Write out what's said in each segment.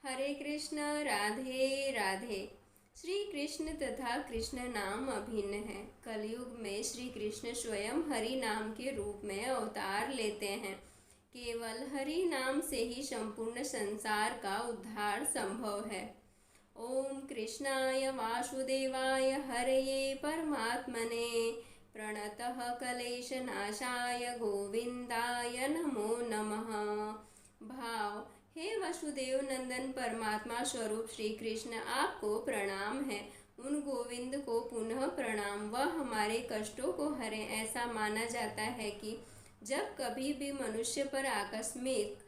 हरे कृष्ण राधे राधे। श्री कृष्ण तथा कृष्ण नाम अभिन्न है। कलयुग में श्री कृष्ण स्वयं हरि नाम के रूप में अवतार लेते हैं। केवल हरि नाम से ही संपूर्ण संसार का उद्धार संभव है। ओम कृष्णाय वासुदेवाय हरये परमात्मने प्रणतः क्लेशनाशाय गोविंदाय नमो नमः। भाव। हे वसुदेव नंदन परमात्मा स्वरूप श्री कृष्ण, आपको प्रणाम है। उन गोविंद को पुनः प्रणाम। वह हमारे कष्टों को हरे। ऐसा माना जाता है कि जब कभी भी मनुष्य पर आकस्मिक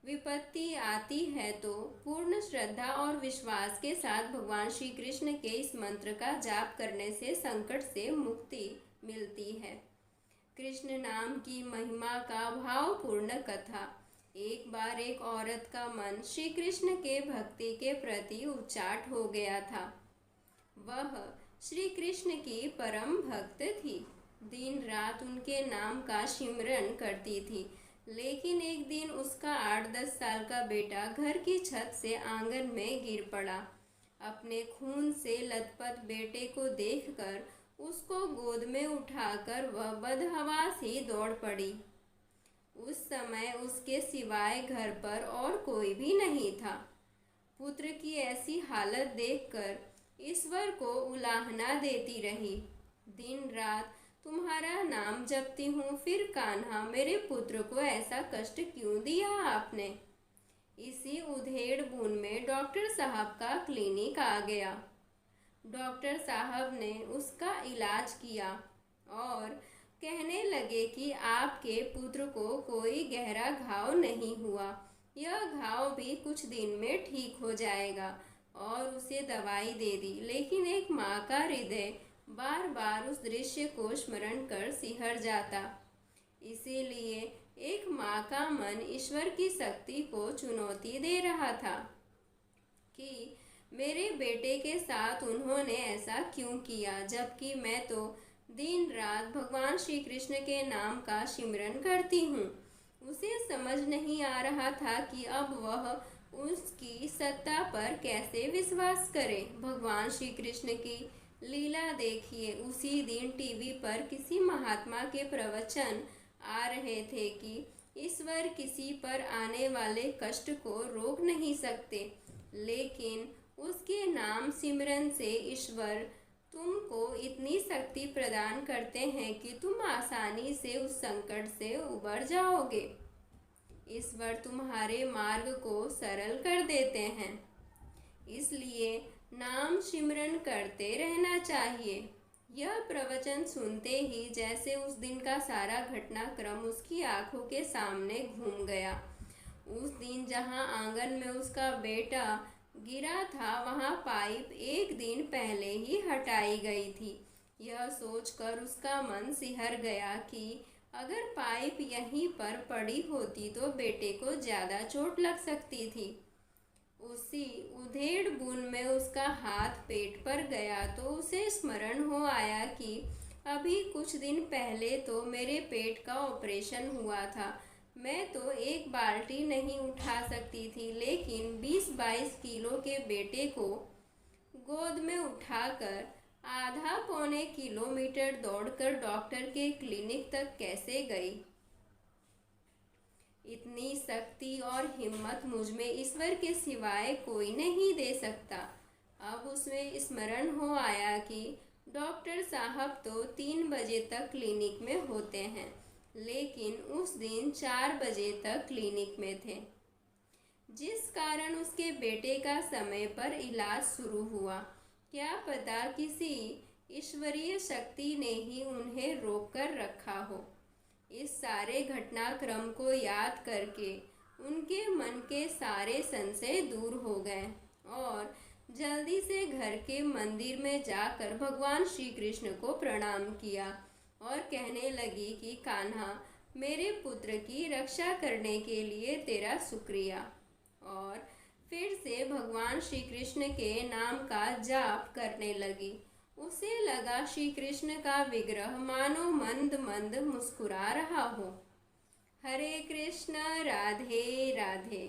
विपत्ति आती है तो पूर्ण श्रद्धा और विश्वास के साथ भगवान श्री कृष्ण के इस मंत्र का जाप करने से संकट से मुक्ति मिलती है। कृष्ण नाम की महिमा का भावपूर्ण कथा। एक बार एक औरत का मन श्री कृष्ण के भक्ति के प्रति उच्चाट हो गया था। वह श्री कृष्ण की परम भक्त थी। दिन रात उनके नाम का सिमरन करती थी। लेकिन एक दिन उसका 8-10 साल का बेटा घर की छत से आंगन में गिर पड़ा। अपने खून से लथपथ बेटे को देखकर उसको गोद में उठाकर वह बदहवास ही दौड़ पड़ी। उस समय उसके सिवाय घर पर और कोई भी नहीं था। पुत्र की ऐसी हालत देखकर ईश्वर को उलाहना देती रही। दिन रात तुम्हारा नाम जपती हूँ, फिर कान्हा मेरे पुत्र को ऐसा कष्ट क्यों दिया आपने। इसी उधेड़ बुन में डॉक्टर साहब का क्लिनिक आ गया। डॉक्टर साहब ने उसका इलाज किया और कहने लगे कि आपके पुत्र को कोई गहरा घाव नहीं हुआ। यह घाव भी कुछ दिन में ठीक हो जाएगा और उसे दवाई दे दी। लेकिन एक माँ का हृदय बार बार उस दृश्य को स्मरण कर सिहर जाता। इसीलिए एक माँ का मन ईश्वर की शक्ति को चुनौती दे रहा था कि मेरे बेटे के साथ उन्होंने ऐसा क्यों किया, जबकि मैं तो दिन रात भगवान श्री कृष्ण के नाम का सिमरन करती हूँ। उसे समझ नहीं आ रहा था कि अब वह उसकी सत्ता पर कैसे विश्वास करे। भगवान श्री कृष्ण की लीला देखिए। उसी दिन टीवी पर किसी महात्मा के प्रवचन आ रहे थे कि ईश्वर किसी पर आने वाले कष्ट को रोक नहीं सकते, लेकिन उसके नाम सिमरन से ईश्वर तुमको इतनी शक्ति प्रदान करते हैं कि तुम आसानी से उस संकट से उबर जाओगे। ईश्वर तुम्हारे मार्ग को सरल कर देते हैं। इसलिए नाम सिमरन करते रहना चाहिए। यह प्रवचन सुनते ही जैसे उस दिन का सारा घटनाक्रम उसकी आंखों के सामने घूम गया। उस दिन जहां आंगन में उसका बेटा गिरा था, वहां पाइप एक दिन पहले ही हटाई गई थी। यह सोचकर उसका मन सिहर गया कि अगर पाइप यहीं पर पड़ी होती तो बेटे को ज़्यादा चोट लग सकती थी। उसी उधेड़ बुन में उसका हाथ पेट पर गया तो उसे स्मरण हो आया कि अभी कुछ दिन पहले तो मेरे पेट का ऑपरेशन हुआ था। मैं तो एक बाल्टी नहीं उठा सकती थी, लेकिन 20-22 किलो के बेटे को गोद में उठाकर आधा पौने किलोमीटर दौड़कर डॉक्टर के क्लिनिक तक कैसे गई। इतनी शक्ति और हिम्मत मुझ में ईश्वर के सिवाय कोई नहीं दे सकता। अब उसमें स्मरण हो आया कि डॉक्टर साहब तो 3 बजे तक क्लिनिक में होते हैं, लेकिन उस दिन 4 बजे तक क्लिनिक में थे, जिस कारण उसके बेटे का समय पर इलाज शुरू हुआ। क्या पता किसी ईश्वरीय शक्ति ने ही उन्हें रोक कर रखा हो। इस सारे घटनाक्रम को याद करके उनके मन के सारे संशय दूर हो गए और जल्दी से घर के मंदिर में जाकर भगवान श्री कृष्ण को प्रणाम किया और कहने लगी कि कान्हा, मेरे पुत्र की रक्षा करने के लिए तेरा शुक्रिया। और फिर से भगवान श्री कृष्ण के नाम का जाप करने लगी। उसे लगा श्री कृष्ण का विग्रह मानो मंद मंद मुस्कुरा रहा हो। हरे कृष्ण राधे राधे।